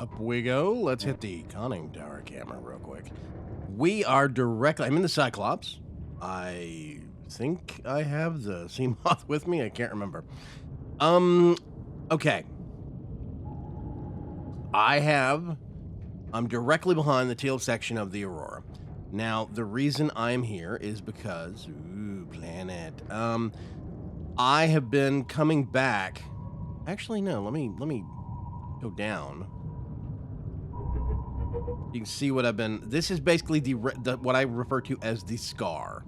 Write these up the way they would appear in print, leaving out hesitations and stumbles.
Up we go. Let's hit the conning tower camera real quick. We are directly... I'm in the Cyclops. I think I have the sea moth with me. I can't remember. Okay. I'm directly behind the tail section of the Aurora. Now, the reason I'm here is because... Ooh, planet. I have been coming back... Actually, no. Let me go down. You can see what I've been... This is basically the what I refer to as the scar.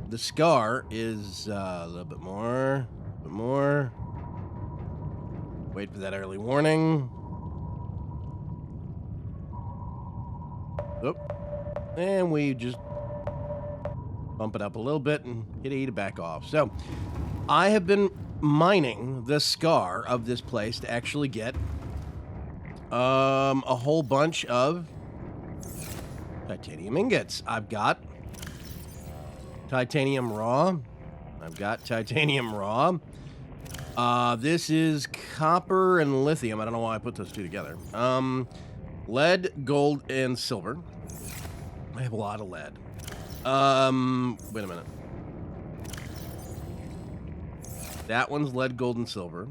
The scar is a little bit more. Wait for that early warning. Oop. And we just bump it up a little bit and hit E to back off. So, I have been mining the scar of this place to actually get a whole bunch of titanium ingots. I've got titanium raw. This is copper and lithium. I don't know why I put those two together. Lead, gold, and silver. I have a lot of lead. Wait a minute. That one's lead, gold, and silver.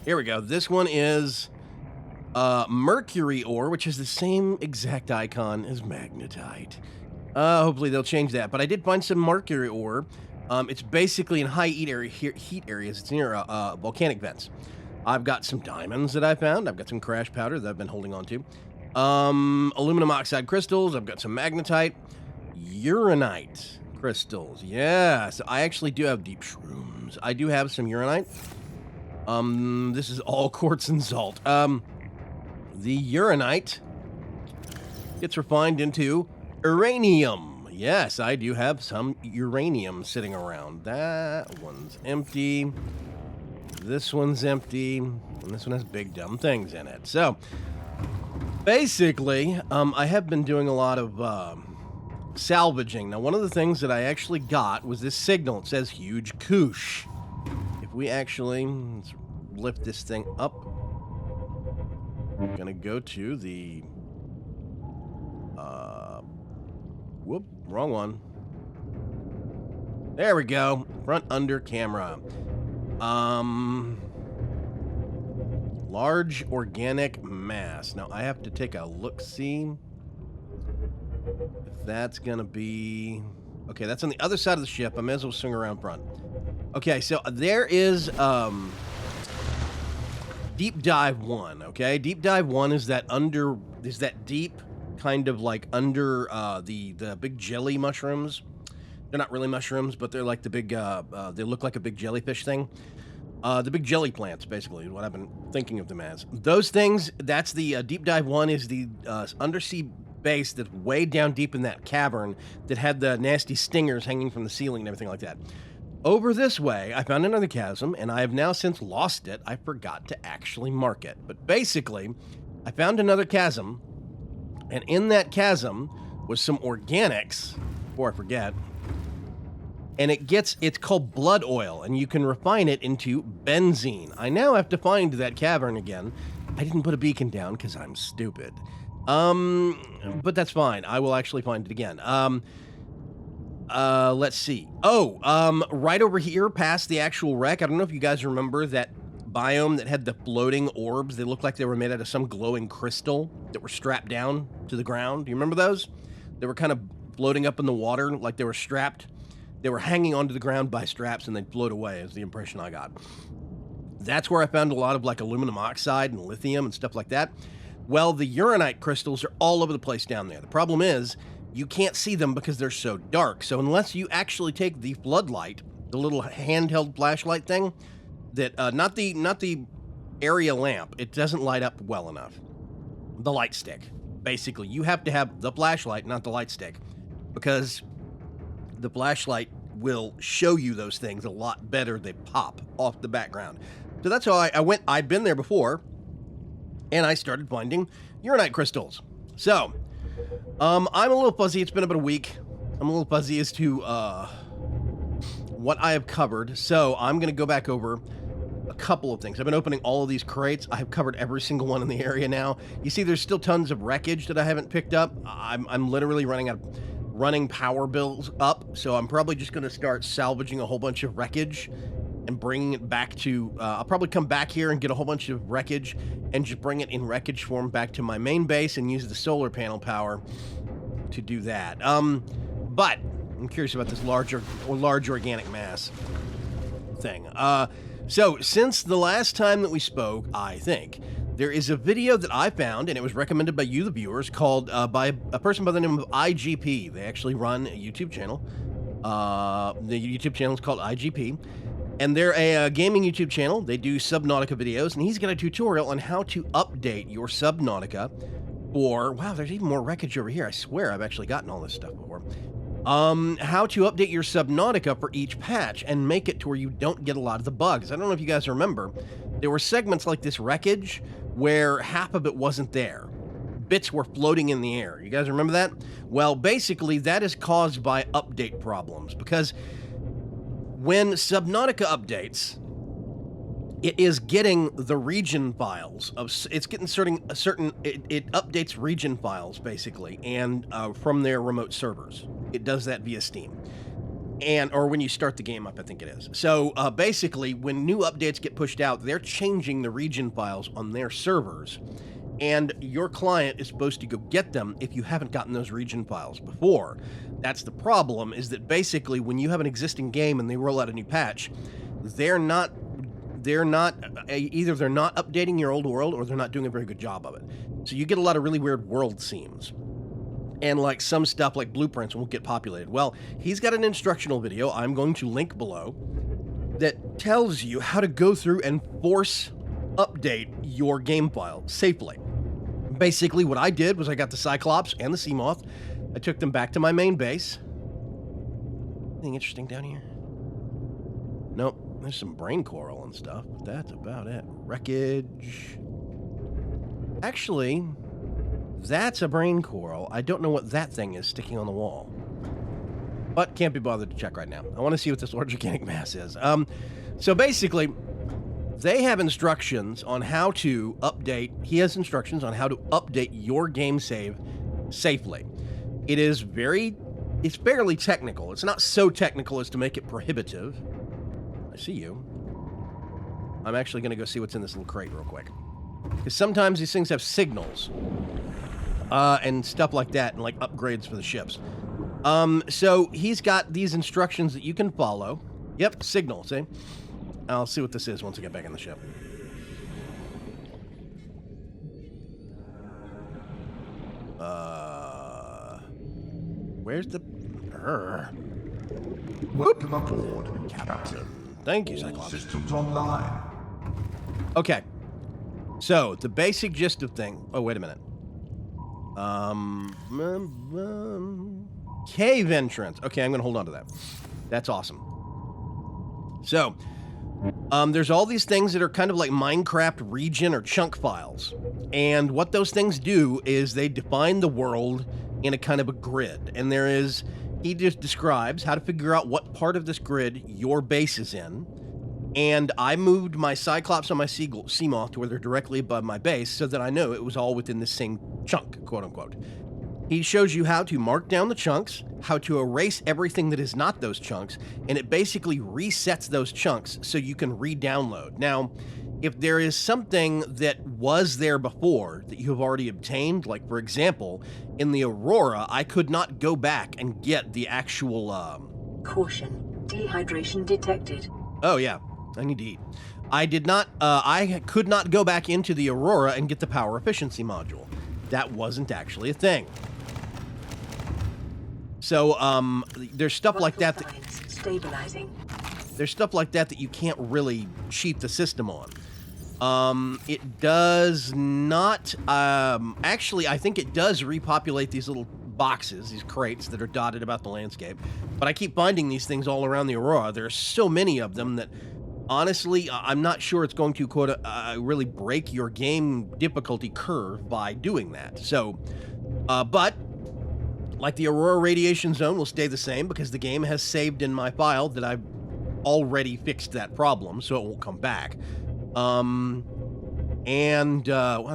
Here we go. This one is mercury ore, which is the same exact icon as magnetite. Hopefully they'll change that. But I did find some mercury ore. It's basically in high heat areas. It's near volcanic vents. I've got some diamonds that I found. I've got some crash powder that I've been holding on to. Aluminum oxide crystals. I've got some magnetite. Uranite crystals. Yeah, so I actually do have deep shrooms. I do have some uranite. This is all quartz and salt. The uranite gets refined into uranium. Yes, I do have some uranium sitting around. That one's empty. This one's empty. And this one has big dumb things in it. So, basically, I have been doing a lot of salvaging. Now, one of the things that I actually got was this signal. It says huge koosh. If we actually... Let's lift this thing up. I'm gonna go to the... Whoop, wrong one. There we go. Front under camera. Large organic mass. Now, I have to take a look-see. If that's gonna be... Okay, that's on the other side of the ship. I may as well swing around front. Okay, so there is, Deep Dive 1, okay? Deep Dive 1 is that deep kind of like under the big jelly mushrooms. They're not really mushrooms, but they're like the big, they look like a big jellyfish thing. The big jelly plants, basically, is what I've been thinking of them as. Those things, that's the Deep Dive 1 is the undersea base that's way down deep in that cavern that had the nasty stingers hanging from the ceiling and everything like that. Over this way, I found another chasm, and I have now since lost it. I forgot to actually mark it. But basically, I found another chasm, and in that chasm was some organics, before I forget, and it's called blood oil, and you can refine it into benzene. I now have to find that cavern again. I didn't put a beacon down because I'm stupid. But that's fine. I will actually find it again. Let's see. Oh, right over here past the actual wreck. I don't know if you guys remember that biome that had the floating orbs. They looked like they were made out of some glowing crystal that were strapped down to the ground. Do you remember those? They were kind of floating up in the water like they were strapped. They were hanging onto the ground by straps and they'd float away is the impression I got. That's where I found a lot of like aluminum oxide and lithium and stuff like that. Well, the uranite crystals are all over the place down there. The problem is you can't see them because they're so dark. So unless you actually take the floodlight, the little handheld flashlight thing, that not the area lamp, it doesn't light up well enough. The light stick. Basically, you have to have the flashlight, not the light stick, because the flashlight will show you those things a lot better. They pop off the background. So that's how I'd been there before, and I started finding uranite crystals. So, I'm a little fuzzy. It's been about a week. I'm a little fuzzy as to what I have covered. So I'm going to go back over a couple of things. I've been opening all of these crates. I have covered every single one in the area now. You see, there's still tons of wreckage that I haven't picked up. I'm literally running power bills up, so I'm probably just going to start salvaging a whole bunch of wreckage and bringing it back to, I'll probably come back here and get a whole bunch of wreckage and just bring it in wreckage form back to my main base and use the solar panel power to do that. But I'm curious about this large organic mass thing. So since the last time that we spoke, I think, there is a video that I found, and it was recommended by you, the viewers, called by a person by the name of IGP. They actually run a YouTube channel. The YouTube channel is called IGP. And they're a gaming YouTube channel. They do Subnautica videos, and he's got a tutorial on how to update your Subnautica for... Wow, there's even more wreckage over here. I swear I've actually gotten all this stuff before. How to update your Subnautica for each patch and make it to where you don't get a lot of the bugs. I don't know if you guys remember, there were segments like this wreckage where half of it wasn't there. Bits were floating in the air. You guys remember that? Well, basically, that is caused by update problems, because when Subnautica updates, it is getting the region files of, it's getting it updates region files basically, and from their remote servers. It does that via Steam, or when you start the game up, I think it is. So basically, when new updates get pushed out, they're changing the region files on their servers, and your client is supposed to go get them if you haven't gotten those region files before. That's the problem, is that basically when you have an existing game and they roll out a new patch, either they're not updating your old world, or they're not doing a very good job of it. So you get a lot of really weird world seams. And like some stuff like blueprints won't get populated. Well, he's got an instructional video I'm going to link below that tells you how to go through and force update your game file safely. Basically, what I did was I got the Cyclops and the Seamoth. I took them back to my main base. Anything interesting down here? Nope. There's some brain coral and stuff, but that's about it. Wreckage. Actually, that's a brain coral. I don't know what that thing is sticking on the wall, but can't be bothered to check right now. I want to see what this large organic mass is. So basically, they have instructions on how to update. He has instructions on how to update your game save safely. It's fairly technical. It's not so technical as to make it prohibitive. I see you. I'm actually going to go see what's in this little crate real quick, because sometimes these things have signals and stuff like that, and like upgrades for the ships. So he's got these instructions that you can follow. Yep, signal, see? I'll see what this is once I get back in the ship. Where's the... Welcome aboard, Captain. Thank you, Cyclops. Systems online. Okay. So, the basic gist of thing... Oh, wait a minute. Cave entrance. Okay, I'm going to hold on to that. That's awesome. So, there's all these things that are kind of like Minecraft region or chunk files. And what those things do is they define the world in a kind of a grid. And there is... He just describes how to figure out what part of this grid your base is in. And I moved my Cyclops and my Seamoth to where they're directly above my base so that I know it was all within the same chunk, quote unquote. He shows you how to mark down the chunks, how to erase everything that is not those chunks, and it basically resets those chunks so you can re-download. Now, if there is something that was there before that you have already obtained, like for example, in the Aurora, I could not go back and get the actual, Caution. Dehydration detected. Oh yeah, I need to eat. I could not go back into the Aurora and get the power efficiency module. That wasn't actually a thing. So, there's stuff like that. Stabilizing. There's stuff like that that you can't really cheat the system on. It does not, actually, I think it does repopulate these little boxes, these crates that are dotted about the landscape. But I keep finding these things all around the Aurora. There are so many of them that, honestly, I'm not sure it's going to, quote, really break your game difficulty curve by doing that. So, but, like the Aurora radiation zone will stay the same because the game has saved in my file that I've already fixed that problem, so it won't come back. Wow,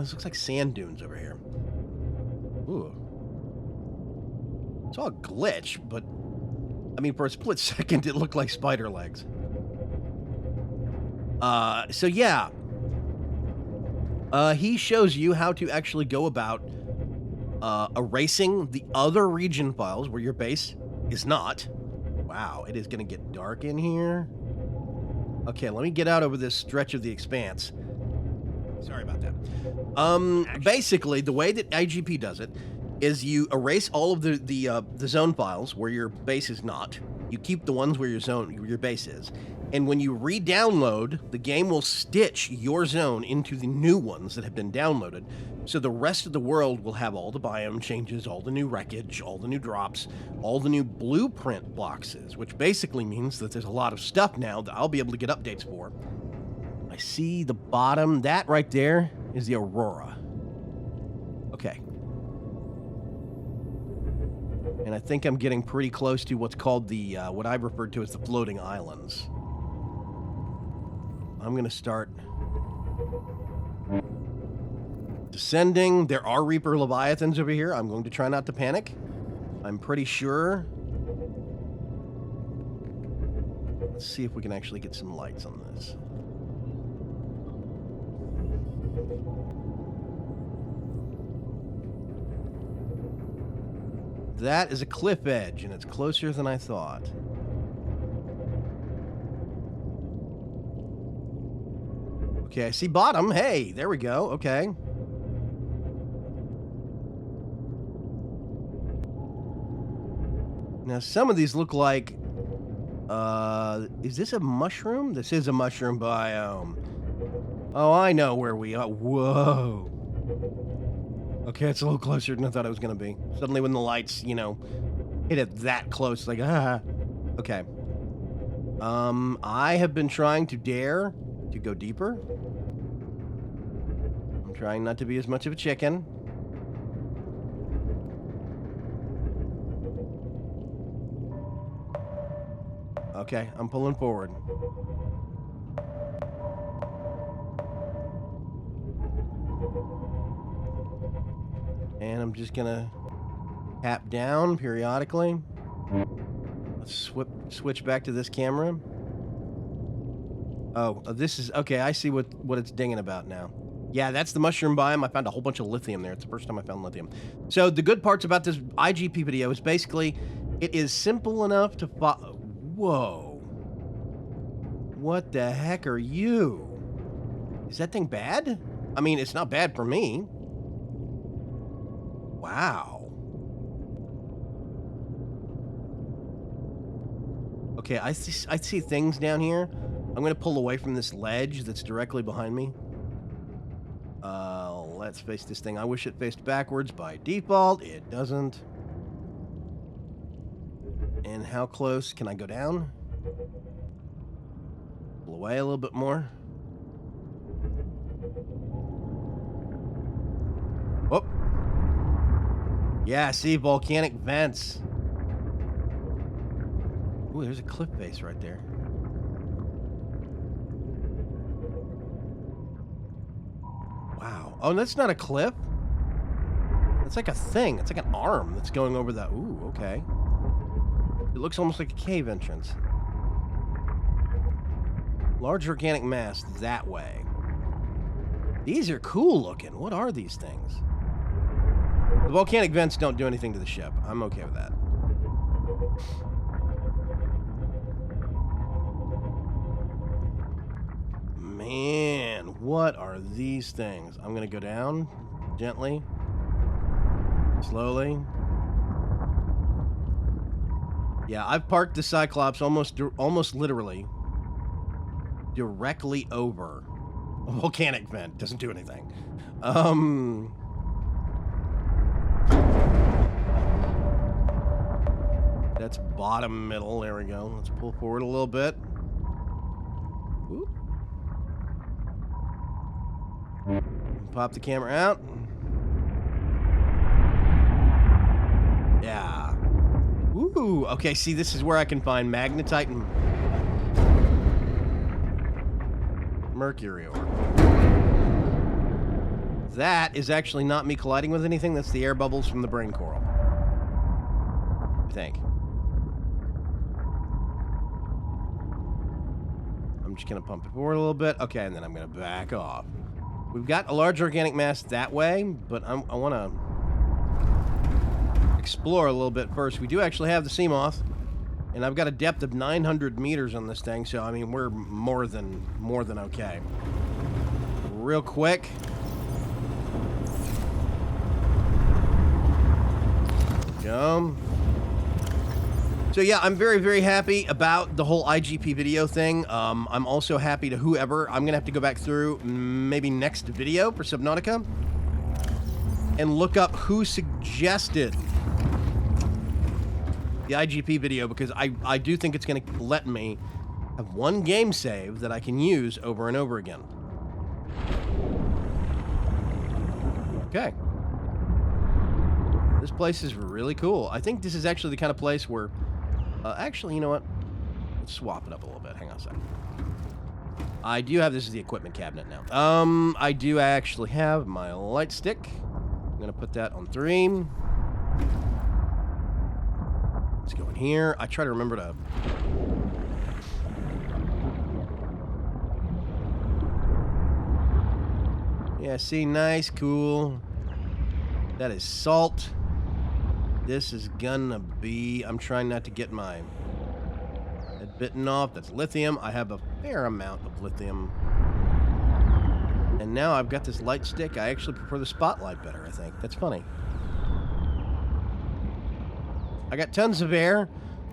this looks like sand dunes over here. Ooh. It's all a glitch, but I mean, for a split second, it looked like spider legs. So yeah. He shows you how to actually go about erasing the other region files where your base is not. Wow, it is going to get dark in here. Okay, let me get out over this stretch of the expanse. Sorry about that. Basically, the way that IGP does it is you erase all of the zone files where your base is not. You keep the ones where your base is. And when you re-download, the game will stitch your zone into the new ones that have been downloaded. So the rest of the world will have all the biome changes, all the new wreckage, all the new drops, all the new blueprint boxes, which basically means that there's a lot of stuff now that I'll be able to get updates for. I see the bottom. That right there is the Aurora. Okay. And I think I'm getting pretty close to what's called the, what I've referred to as the floating islands. I'm going to start descending. There are Reaper Leviathans over here. I'm going to try not to panic. I'm pretty sure. Let's see if we can actually get some lights on this. That is a cliff edge, and it's closer than I thought. Okay, I see bottom. Hey, there we go. Okay. Now, some of these look like... is this a mushroom? This is a mushroom biome. Oh, I know where we are. Whoa. Okay, it's a little closer than I thought it was going to be. Suddenly when the lights, you know, hit it that close, like, ah. Okay. I have been trying to dare to go deeper. I'm trying not to be as much of a chicken. Okay, I'm pulling forward. And I'm just gonna tap down periodically. Let's switch back to this camera. Oh, this is... Okay, I see what it's dinging about now. Yeah, that's the mushroom biome. I found a whole bunch of lithium there. It's the first time I found lithium. So the good parts about this IGP video is basically it is simple enough to follow. Whoa. What the heck are you? Is that thing bad? I mean, it's not bad for me. Wow. Okay, I see things down here. I'm going to pull away from this ledge that's directly behind me. Let's face this thing. I wish it faced backwards by default. It doesn't. And how close can I go down? Pull away a little bit more. Whoop. Yeah, see, volcanic vents. Ooh, there's a cliff face right there. Wow. Oh, that's not a cliff. That's like a thing. It's like an arm that's going over that. Ooh, okay. It looks almost like a cave entrance. Large organic mass that way. These are cool looking. What are these things? The volcanic vents don't do anything to the ship. I'm okay with that. Man, what are these things? I'm going to go down gently, slowly. Yeah, I've parked the Cyclops almost literally directly over a volcanic vent. Doesn't do anything. That's bottom middle. There we go. Let's pull forward a little bit. Oop. Pop the camera out. Yeah. Ooh. Okay, see, this is where I can find magnetite and Mercury ore. That is actually not me colliding with anything. That's the air bubbles from the brain coral. I think. I'm just going to pump it forward a little bit. Okay, and then I'm going to back off. We've got a large organic mass that way, but I want to explore a little bit first. We do actually have the sea moth, and I've got a depth of 900 meters on this thing, so I mean we're more than okay. Real quick. Go. So yeah, I'm very, very happy about the whole IGP video thing. I'm also happy to whoever. I'm going to have to go back through maybe next video for Subnautica and look up who suggested the IGP video, because I do think it's going to let me have one game save that I can use over and over again. Okay. This place is really cool. I think this is actually the kind of place where... actually, you know what? Let's swap it up a little bit. Hang on a second. I do have... This is the equipment cabinet now. I do actually have my light stick. I'm going to put that on 3. Let's go in here. I try to remember to... Yeah, see? Nice, cool. That is salt. This is gonna be... I'm trying not to get my head bitten off. That's lithium. I have a fair amount of lithium. And now I've got this light stick. I actually prefer the spotlight better, I think. That's funny. I got tons of air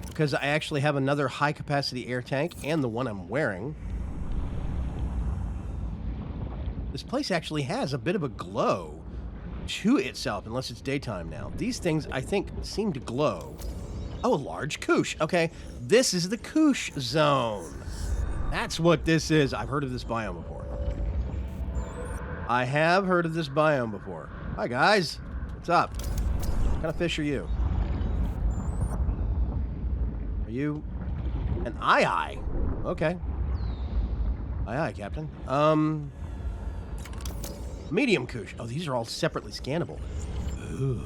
because I actually have another high-capacity air tank and the one I'm wearing. This place actually has a bit of a glow to itself, unless it's daytime now. These things, I think, seem to glow. Oh, a large koosh. Okay, this is the koosh zone. That's what this is. I've heard of this biome before. I have heard of this biome before. Hi, guys. What's up? What kind of fish are you? Are you an eye? Okay. Aye, Captain. Medium koosh. Oh, these are all separately scannable. Ooh.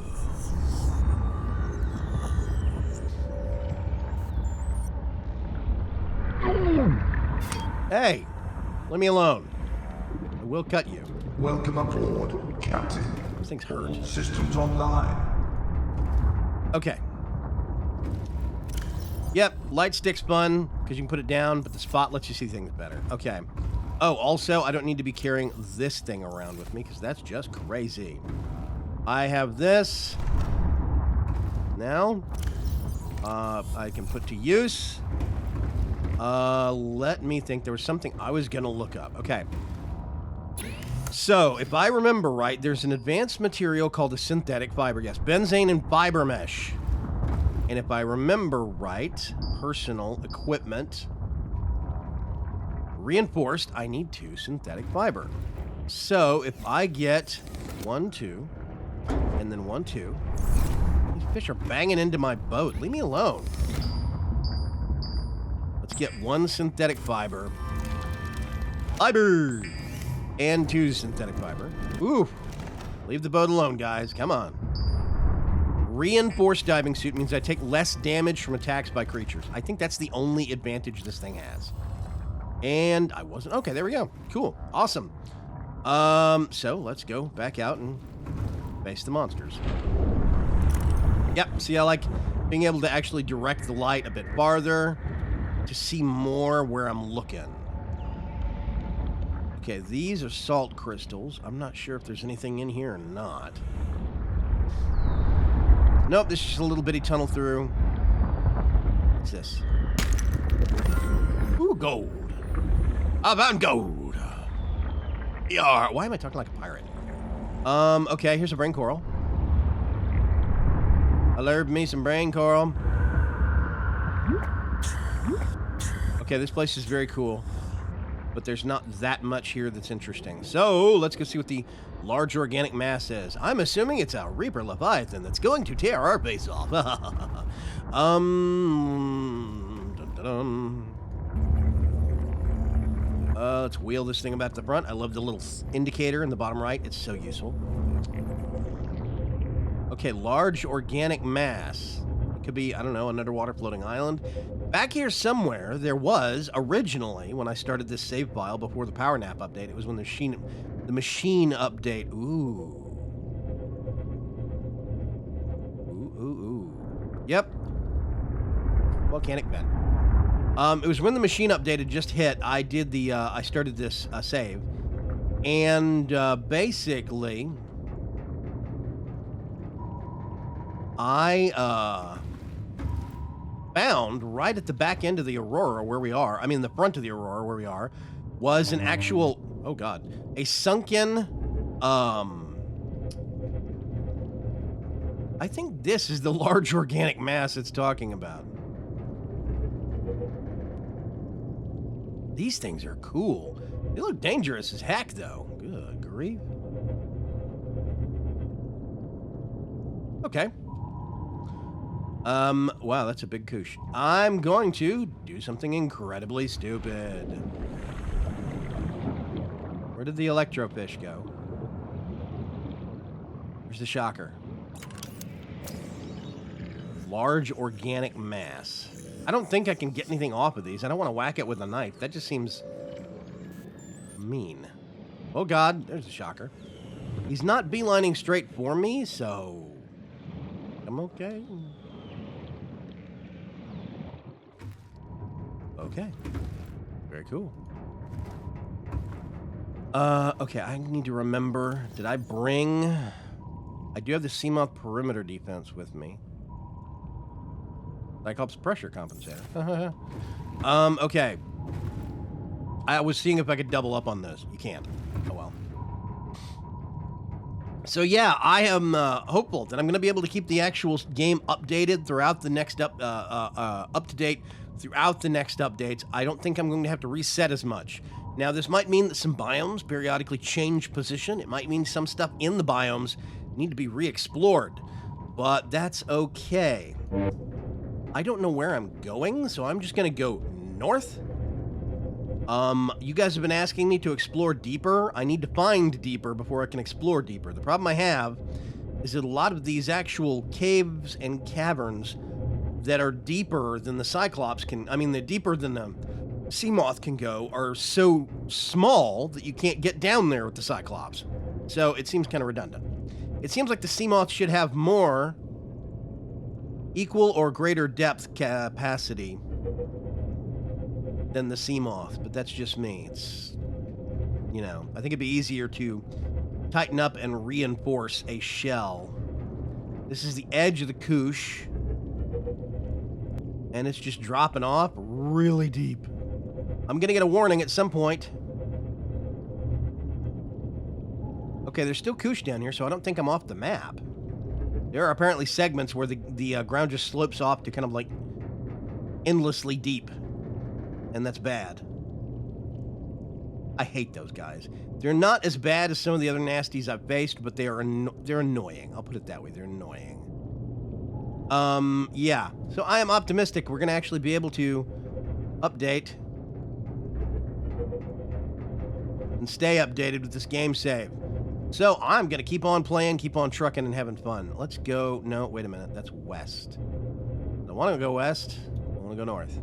Hey, let me alone. I will cut you. Welcome aboard, Captain. Those things hurt. All systems online. Okay. Yep, light stick's fun because you can put it down, but the spot lets you see things better. Okay. Oh, also, I don't need to be carrying this thing around with me because that's just crazy. I have this. Now, I can put to use. Let me think. There was something I was going to look up. Okay. So, if I remember right, there's an advanced material called a synthetic fiber. Yes, benzene and fiber mesh. And if I remember right, personal equipment... Reinforced, I need 2 synthetic fiber. So, if I get 1, 2, and then 1, 2... These fish are banging into my boat. Leave me alone. Let's get 1 synthetic fiber. Fiber! And 2 synthetic fiber. Ooh. Leave the boat alone, guys. Come on. Reinforced diving suit means I take less damage from attacks by creatures. I think that's the only advantage this thing has. And I wasn't... Okay, there we go. Cool. Awesome. So let's go back out and face the monsters. Yep, see, I like being able to actually direct the light a bit farther to see more where I'm looking. Okay, these are salt crystals. I'm not sure if there's anything in here or not. Nope, this is just a little bitty tunnel through. What's this? Ooh, gold. About gold. Yar. Why am I talking like a pirate? Okay, here's a brain coral. I learned me some brain coral. Okay, this place is very cool, but there's not that much here that's interesting. So, let's go see what the large organic mass is. I'm assuming it's a Reaper Leviathan that's going to tear our base off. Dun, dun, dun. Let's wheel this thing about the front. I love the little indicator in the bottom right. It's so useful. Okay, large organic mass. It could be, I don't know, an underwater floating island. Back here somewhere, there was, originally, when I started this save file before the power nap update, it was when the machine update. Ooh. Ooh. Yep. Volcanic vent. It was when the machine update had just hit. I did the, I started this save. And, basically, I, found right at the back end of the Aurora where we are, I mean, the front of the Aurora where we are, was an actual, oh God, a sunken, I think this is the large organic mass it's talking about. These things are cool. They look dangerous as heck, though. Good grief. Okay. Wow, that's a big koosh. I'm going to do something incredibly stupid. Where did the electrofish go? Where's the shocker? Large organic mass. I don't think I can get anything off of these. I don't want to whack it with a knife. That just seems mean. Oh God, there's a shocker. He's not beelining straight for me, so I'm okay. Okay. Very cool. Okay, I need to remember. Did I bring... I do have the Seamoth perimeter defense with me. Cyclops pressure compensator. Okay. I was seeing if I could double up on those. You can't. Oh well. So yeah, I am hopeful that I'm going to be able to keep the actual game updated throughout the next up to date throughout the next updates. I don't think I'm going to have to reset as much. Now, this might mean that some biomes periodically change position. It might mean some stuff in the biomes need to be re-explored, but that's okay. I don't know where I'm going, so I'm just going to go north. You guys have been asking me to explore deeper. I need to find deeper before I can explore deeper. The problem I have is that a lot of these actual caves and caverns that are deeper than the Cyclops can, I mean, the deeper than the Seamoth can go, are so small that you can't get down there with the Cyclops. So it seems kind of redundant. It seems like the Seamoth should have more equal or greater depth capacity than the Seamoth, but that's just me. It's, you know, I think it'd be easier to tighten up and reinforce a shell. This is the edge of the Koosh, and it's just dropping off really deep. I'm gonna get a warning at some point. Okay, there's still Koosh down here, so I don't think I'm off the map. There are apparently segments where the ground just slopes off to kind of like endlessly deep, and that's bad. I hate those guys. They're not as bad as some of the other nasties I've faced, but they're annoying. I'll put it that way. They're annoying. Yeah. So I am optimistic we're going to actually be able to update and stay updated with this game save. So I'm going to keep on playing, keep on trucking, and having fun. Let's go. No, wait a minute. That's west. I don't want to go west. I want to go north.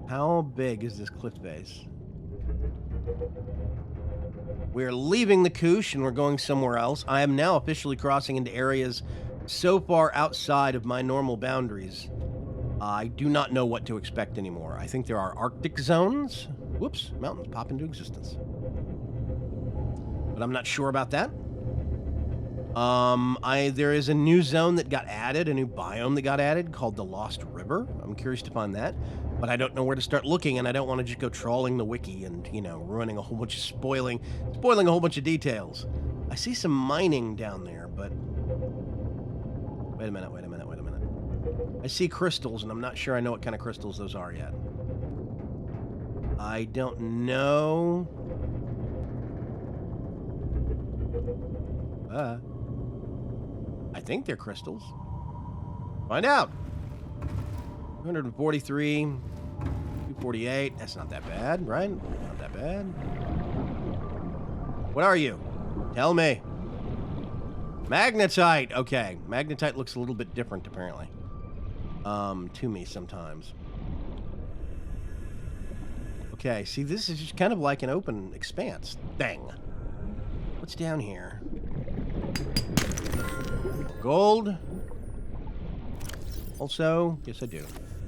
How big is this cliff face? We're leaving the Koosh and we're going somewhere else. I am now officially crossing into areas so far outside of my normal boundaries. I do not know what to expect anymore. I think there are Arctic zones. Whoops, mountains pop into existence. But I'm not sure about that. There is a new zone that got added, a new biome that got added called the Lost River. I'm curious to find that, but I don't know where to start looking, and I don't want to just go trawling the wiki and, you know, ruining a whole bunch of spoiling a whole bunch of details. I see some mining down there, but wait a minute. I see crystals, and I'm not sure I know what kind of crystals those are yet. I don't know. I think they're crystals. Find out. 243, 48. That's not that bad, right? Not that bad. What are you? Tell me. Magnetite. Okay. Magnetite looks a little bit different, apparently. To me sometimes. Okay, see, this is just kind of like an open expanse thing. What's down here? Gold. Also, yes, I do.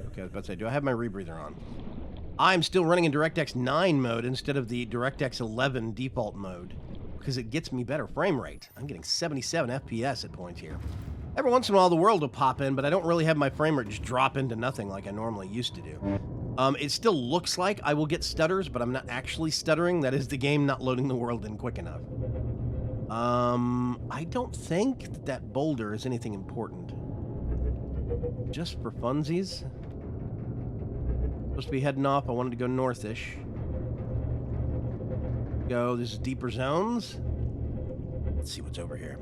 Okay, I was about to say, do I have my rebreather on? I'm still running in DirectX 9 mode instead of the DirectX 11 default mode because it gets me better frame rate. I'm getting 77 FPS at points here. Every once in a while, the world will pop in, but I don't really have my frame rate just drop into nothing like I normally used to do. It still looks like I will get stutters, but I'm not actually stuttering. That is the game not loading the world in quick enough. I don't think that that boulder is anything important. Just for funsies. Supposed to be heading off. I wanted to go northish. Go. This is deeper zones. Let's see what's over here.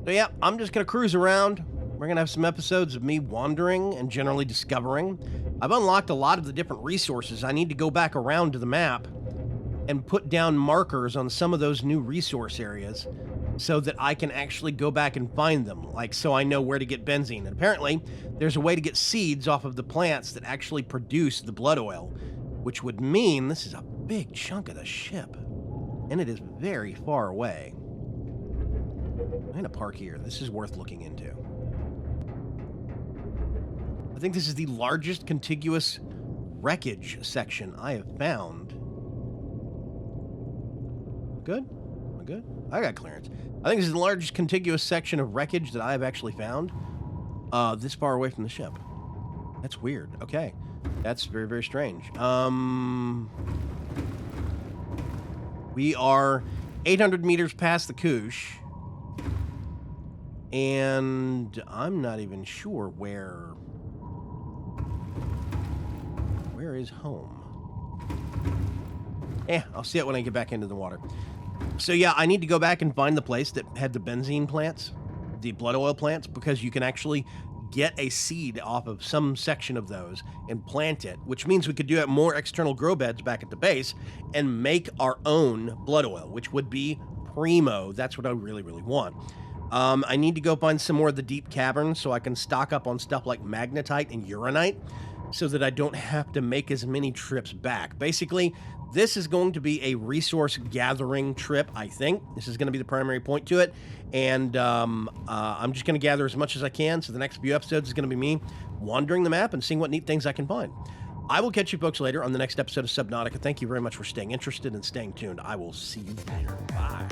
So yeah, I'm just gonna cruise around. We're gonna have some episodes of me wandering and generally discovering. I've unlocked a lot of the different resources. I need to go back around to the map and put down markers on some of those new resource areas so that I can actually go back and find them, like so I know where to get benzene. And apparently, there's a way to get seeds off of the plants that actually produce the blood oil, which would mean this is a big chunk of the ship, and it is very far away. I'm gonna park here. This is worth looking into. I think this is the largest contiguous wreckage section I have found. Good? Am I good? I got clearance. I think this is the largest contiguous section of wreckage that I have actually found this far away from the ship. That's weird. Okay. That's very, very strange. We are 800 meters past the Koosh. And I'm not even sure where is home. I'll see it when I get back into the water. So yeah, I need to go back and find the place that had the benzene plants, the blood oil plants, because you can actually get a seed off of some section of those and plant it, which means we could do more external grow beds back at the base and make our own blood oil, which would be primo. That's what I really, really want. I need to go find some more of the deep caverns so I can stock up on stuff like magnetite and uranite so that I don't have to make as many trips back. Basically, this is going to be a resource gathering trip, I think. This is going to be the primary point to it. And I'm just going to gather as much as I can. So the next few episodes is going to be me wandering the map and seeing what neat things I can find. I will catch you folks later on the next episode of Subnautica. Thank you very much for staying interested and staying tuned. I will see you later. Bye.